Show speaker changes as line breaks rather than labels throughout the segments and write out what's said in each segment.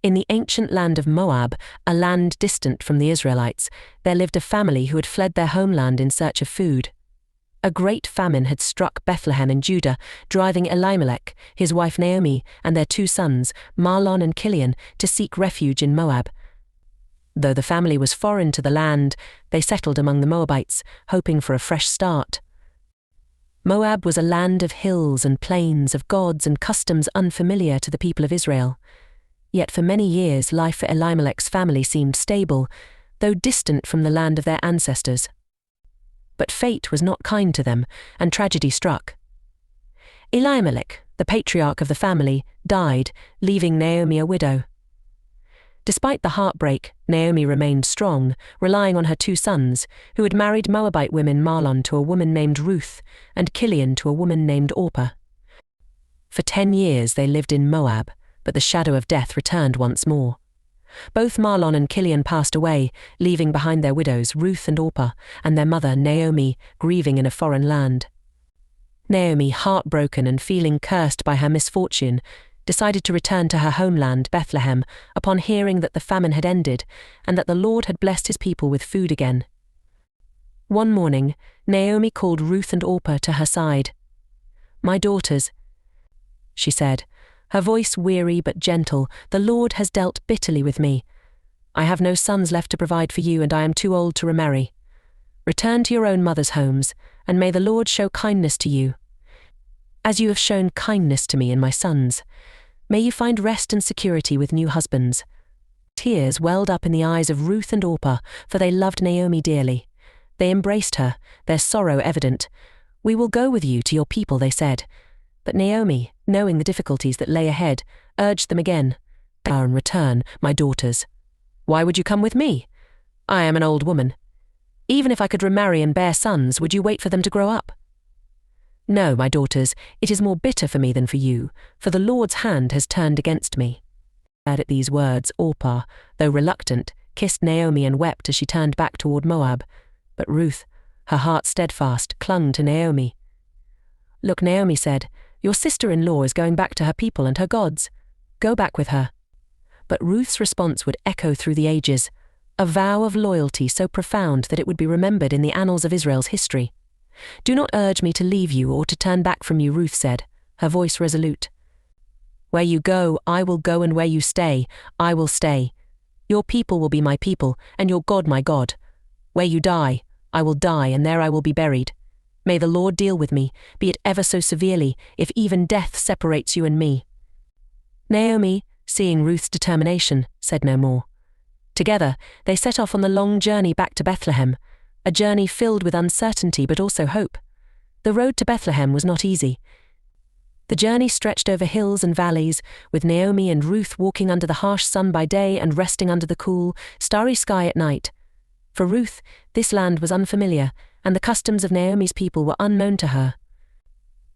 In the ancient land of Moab, a land distant from the Israelites, there lived a family who had fled their homeland in search of food. A great famine had struck Bethlehem in Judah, driving Elimelech, his wife Naomi, and their 2 sons, Mahlon and Chilion, to seek refuge in Moab. Though the family was foreign to the land, they settled among the Moabites, hoping for a fresh start. Moab was a land of hills and plains, of gods and customs unfamiliar to the people of Israel. Yet for many years life for Elimelech's family seemed stable, though distant from the land of their ancestors. But fate was not kind to them, and tragedy struck. Elimelech, the patriarch of the family, died, leaving Naomi a widow. Despite the heartbreak, Naomi remained strong, relying on her 2 sons, who had married Moabite women, Mahlon to a woman named Ruth, and Chilion to a woman named Orpah. For 10 years they lived in Moab, but the shadow of death returned once more. Both Mahlon and Chilion passed away, leaving behind their widows, Ruth and Orpah, and their mother, Naomi, grieving in a foreign land. Naomi, heartbroken and feeling cursed by her misfortune, decided to return to her homeland, Bethlehem, upon hearing that the famine had ended and that the Lord had blessed his people with food again. One morning, Naomi called Ruth and Orpah to her side. "My daughters," she said, her voice weary but gentle, "the Lord has dealt bitterly with me. I have no sons left to provide for you, and I am too old to remarry. Return to your own mother's homes, and may the Lord show kindness to you. As you have shown kindness to me and my sons, may you find rest and security with new husbands." Tears welled up in the eyes of Ruth and Orpah, for they loved Naomi dearly. They embraced her, their sorrow evident. "We will go with you to your people," they said. But Naomi, knowing the difficulties that lay ahead, urged them again. "And return, my daughters. Why would you come with me? I am an old woman. Even if I could remarry and bear sons, would you wait for them to grow up? No, my daughters, it is more bitter for me than for you, for the Lord's hand has turned against me." At these words, Orpah, though reluctant, kissed Naomi and wept as she turned back toward Moab. But Ruth, her heart steadfast, clung to Naomi. "Look," Naomi said, "your sister-in-law is going back to her people and her gods. Go back with her." But Ruth's response would echo through the ages, a vow of loyalty so profound that it would be remembered in the annals of Israel's history. "Do not urge me to leave you or to turn back from you," Ruth said, her voice resolute. "Where you go, I will go, and where you stay, I will stay. Your people will be my people, and your God my God. Where you die, I will die, and there I will be buried. May the Lord deal with me, be it ever so severely, if even death separates you and me." Naomi, seeing Ruth's determination, said no more. Together, they set off on the long journey back to Bethlehem, a journey filled with uncertainty but also hope. The road to Bethlehem was not easy. The journey stretched over hills and valleys, with Naomi and Ruth walking under the harsh sun by day and resting under the cool, starry sky at night. For Ruth, this land was unfamiliar, and the customs of Naomi's people were unknown to her.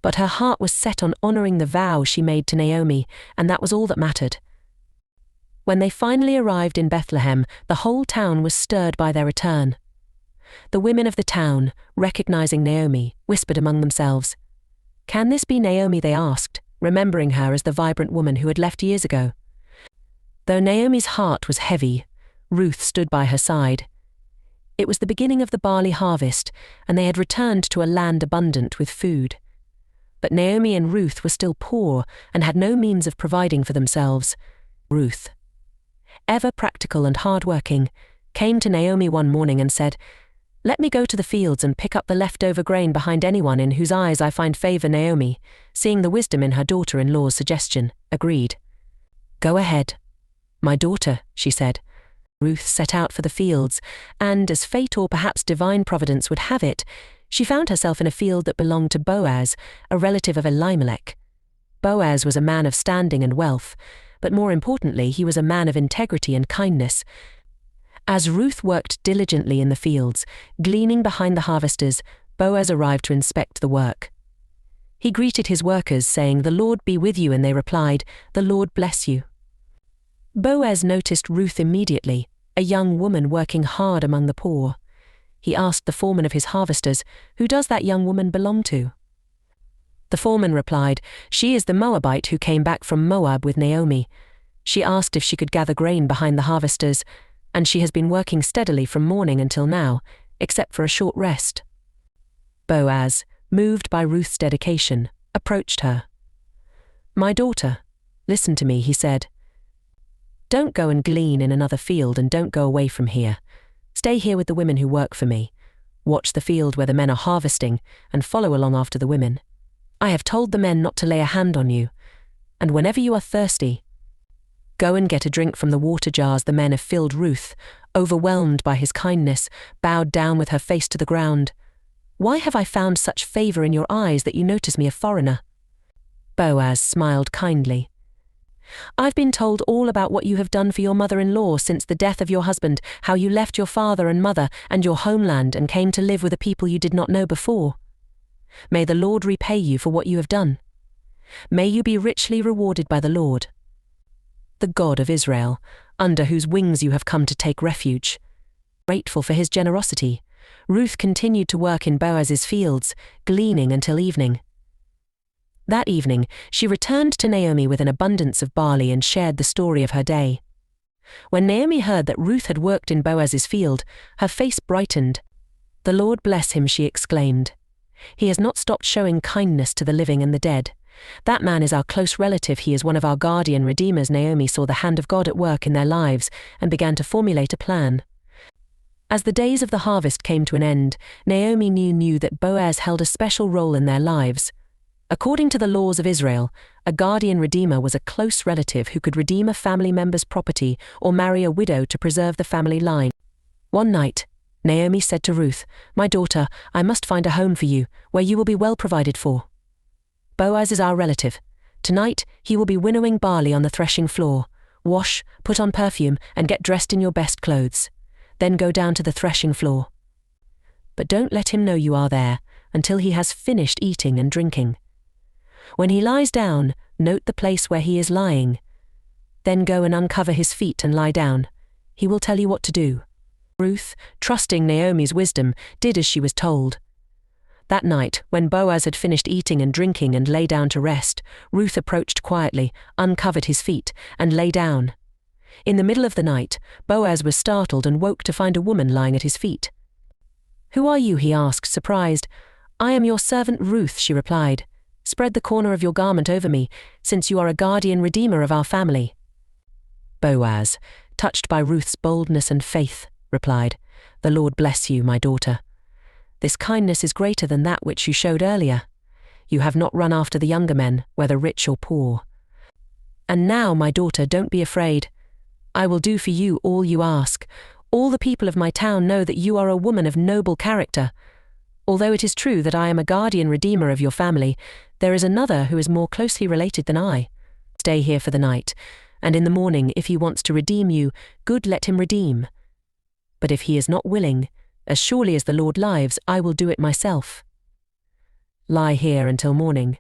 But her heart was set on honoring the vow she made to Naomi, and that was all that mattered. When they finally arrived in Bethlehem, the whole town was stirred by their return. The women of the town, recognizing Naomi, whispered among themselves. "Can this be Naomi?" they asked, remembering her as the vibrant woman who had left years ago. Though Naomi's heart was heavy, Ruth stood by her side. It was the beginning of the barley harvest, and they had returned to a land abundant with food. But Naomi and Ruth were still poor and had no means of providing for themselves. Ruth, ever practical and hard-working, came to Naomi one morning and said, "Let me go to the fields and pick up the leftover grain behind anyone in whose eyes I find favor." Naomi, seeing the wisdom in her daughter-in-law's suggestion, agreed. "Go ahead, my daughter," she said. Ruth set out for the fields, and as fate or perhaps divine providence would have it, she found herself in a field that belonged to Boaz, a relative of Elimelech. Boaz was a man of standing and wealth, but more importantly, he was a man of integrity and kindness. As Ruth worked diligently in the fields, gleaning behind the harvesters, Boaz arrived to inspect the work. He greeted his workers, saying, "The Lord be with you," and they replied, "The Lord bless you." Boaz noticed Ruth immediately, a young woman working hard among the poor. He asked the foreman of his harvesters, "Who does that young woman belong to?" The foreman replied, "She is the Moabite who came back from Moab with Naomi. She asked if she could gather grain behind the harvesters, and she has been working steadily from morning until now, except for a short rest. Boaz, moved by Ruth's dedication, approached her. "My daughter, listen to me," he said. "Don't go and glean in another field, and don't go away from here. Stay here with the women who work for me. Watch the field where the men are harvesting and follow along after the women. I have told the men not to lay a hand on you, and whenever you are thirsty, go and get a drink from the water jars the men have filled." Ruth, overwhelmed by his kindness, bowed down with her face to the ground. "Why have I found such favor in your eyes that you notice me a foreigner?" Boaz smiled kindly. "I've been told all about what you have done for your mother-in-law since the death of your husband, how you left your father and mother and your homeland and came to live with a people you did not know before. May the Lord repay you for what you have done. May you be richly rewarded by the Lord, the God of Israel, under whose wings you have come to take refuge." Grateful for his generosity, Ruth continued to work in Boaz's fields, gleaning until evening. That evening, she returned to Naomi with an abundance of barley and shared the story of her day. When Naomi heard that Ruth had worked in Boaz's field, her face brightened. "The Lord bless him," she exclaimed. "He has not stopped showing kindness to the living and the dead. That man is our close relative. He is one of our guardian redeemers." Naomi saw the hand of God at work in their lives and began to formulate a plan. As the days of the harvest came to an end, Naomi knew that Boaz held a special role in their lives. According to the laws of Israel, a guardian redeemer was a close relative who could redeem a family member's property or marry a widow to preserve the family line. One night, Naomi said to Ruth, "My daughter, I must find a home for you, where you will be well provided for. Boaz is our relative. Tonight, he will be winnowing barley on the threshing floor. Wash, put on perfume, and get dressed in your best clothes. Then go down to the threshing floor. But don't let him know you are there until he has finished eating and drinking. When he lies down, note the place where he is lying. Then go and uncover his feet and lie down. He will tell you what to do." Ruth, trusting Naomi's wisdom, did as she was told. That night, when Boaz had finished eating and drinking and lay down to rest, Ruth approached quietly, uncovered his feet, and lay down. In the middle of the night, Boaz was startled and woke to find a woman lying at his feet. "Who are you?" he asked, surprised. "I am your servant Ruth," she replied. "Spread the corner of your garment over me, since you are a guardian redeemer of our family." Boaz, touched by Ruth's boldness and faith, replied, "The Lord bless you, my daughter. This kindness is greater than that which you showed earlier. You have not run after the younger men, whether rich or poor. And now, my daughter, don't be afraid. I will do for you all you ask. All the people of my town know that you are a woman of noble character. Although it is true that I am a guardian redeemer of your family, there is another who is more closely related than I. Stay here for the night, and in the morning, if he wants to redeem you, good, let him redeem. But if he is not willing, as surely as the Lord lives, I will do it myself. Lie here until morning."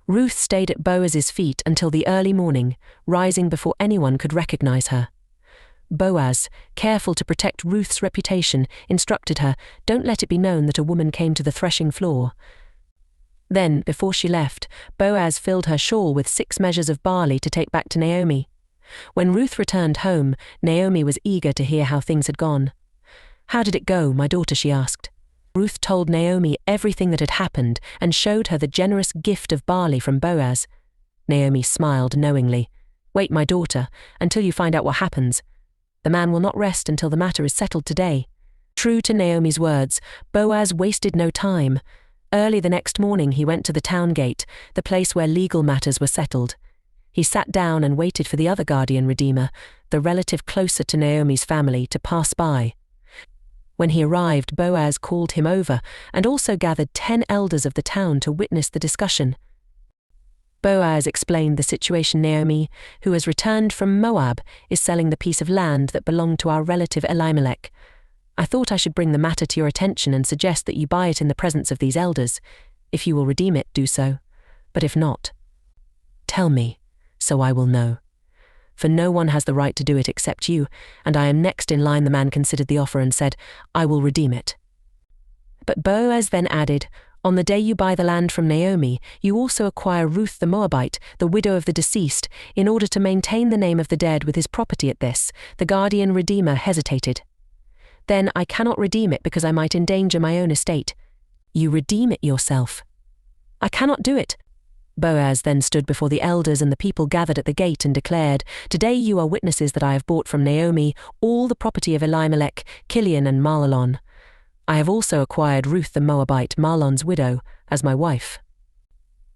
Ruth stayed at Boaz's feet until the early morning, rising before anyone could recognize her. Boaz, careful to protect Ruth's reputation, instructed her, "Don't let it be known that a woman came to the threshing floor." Then, before she left, Boaz filled her shawl with 6 measures of barley to take back to Naomi. When Ruth returned home, Naomi was eager to hear how things had gone. "How did it go, my daughter?" she asked. Ruth told Naomi everything that had happened and showed her the generous gift of barley from Boaz. Naomi smiled knowingly. "Wait, my daughter, until you find out what happens. The man will not rest until the matter is settled today." True to Naomi's words, Boaz wasted no time. Early the next morning he went to the town gate, the place where legal matters were settled. He sat down and waited for the other guardian redeemer, the relative closer to Naomi's family, to pass by. When he arrived, Boaz called him over and also gathered 10 elders of the town to witness the discussion. Boaz explained the situation. "Naomi, who has returned from Moab, is selling the piece of land that belonged to our relative Elimelech. I thought I should bring the matter to your attention and suggest that you buy it in the presence of these elders. If you will redeem it, do so. But if not, tell me, so I will know. For no one has the right to do it except you, and I am next in line." The man considered the offer and said, "I will redeem it." But Boaz then added, On the day you buy the land from Naomi, you also acquire Ruth the Moabite, the widow of the deceased, in order to maintain the name of the dead with his property. At this, the guardian redeemer hesitated. Then I cannot redeem it because I might endanger my own estate. You redeem it yourself. I cannot do it. Boaz then stood before the elders and the people gathered at the gate and declared, Today you are witnesses that I have bought from Naomi all the property of Elimelech, Kilion and Mahlon. I have also acquired Ruth the Moabite, Mahlon's widow, as my wife,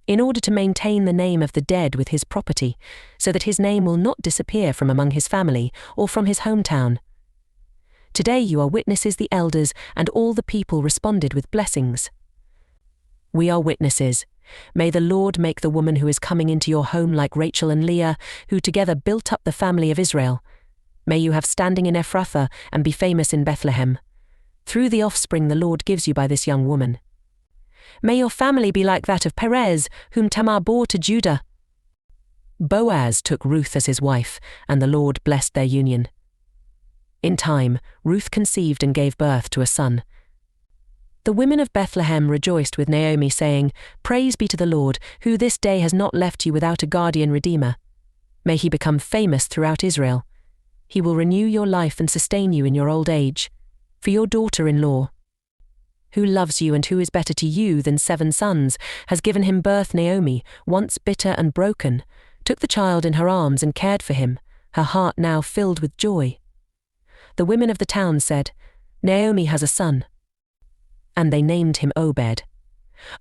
in order to maintain the name of the dead with his property, so that his name will not disappear from among his family or from his hometown. Today you are witnesses, the elders and all the people responded with blessings. We are witnesses. May the Lord make the woman who is coming into your home like Rachel and Leah, who together built up the family of Israel. May you have standing in Ephrathah and be famous in Bethlehem, through the offspring the Lord gives you by this young woman. May your family be like that of Perez, whom Tamar bore to Judah. Boaz took Ruth as his wife, and the Lord blessed their union. In time, Ruth conceived and gave birth to a son. The women of Bethlehem rejoiced with Naomi, saying, Praise be to the Lord, who this day has not left you without a guardian redeemer. May he become famous throughout Israel. He will renew your life and sustain you in your old age. For your daughter-in-law, who loves you and who is better to you than 7 sons, has given him birth. Naomi, once bitter and broken, took the child in her arms and cared for him, her heart now filled with joy. The women of the town said, Naomi has a son. And they named him Obed.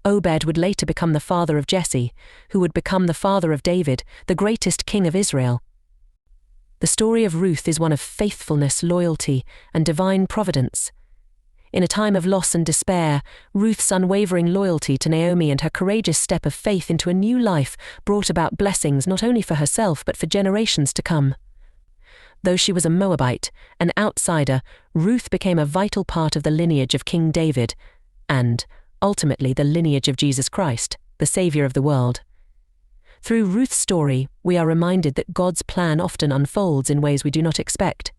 Obed would later become the father of Jesse, who would become the father of David, the greatest king of Israel. The story of Ruth is one of faithfulness, loyalty, and divine providence. In a time of loss and despair, Ruth's unwavering loyalty to Naomi and her courageous step of faith into a new life brought about blessings not only for herself but for generations to come. Though she was a Moabite, an outsider, Ruth became a vital part of the lineage of King David and, ultimately, the lineage of Jesus Christ, the Savior of the world. Through Ruth's story, we are reminded that God's plan often unfolds in ways we do not expect.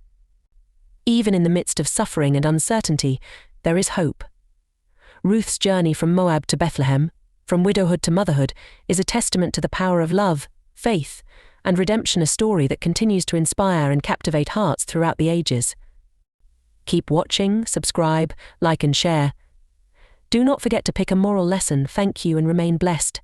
Even in the midst of suffering and uncertainty, there is hope. Ruth's journey from Moab to Bethlehem, from widowhood to motherhood, is a testament to the power of love, faith, and redemption, a story that continues to inspire and captivate hearts throughout the ages. Keep watching, subscribe, like and share. Do not forget to pick a moral lesson. Thank you and remain blessed.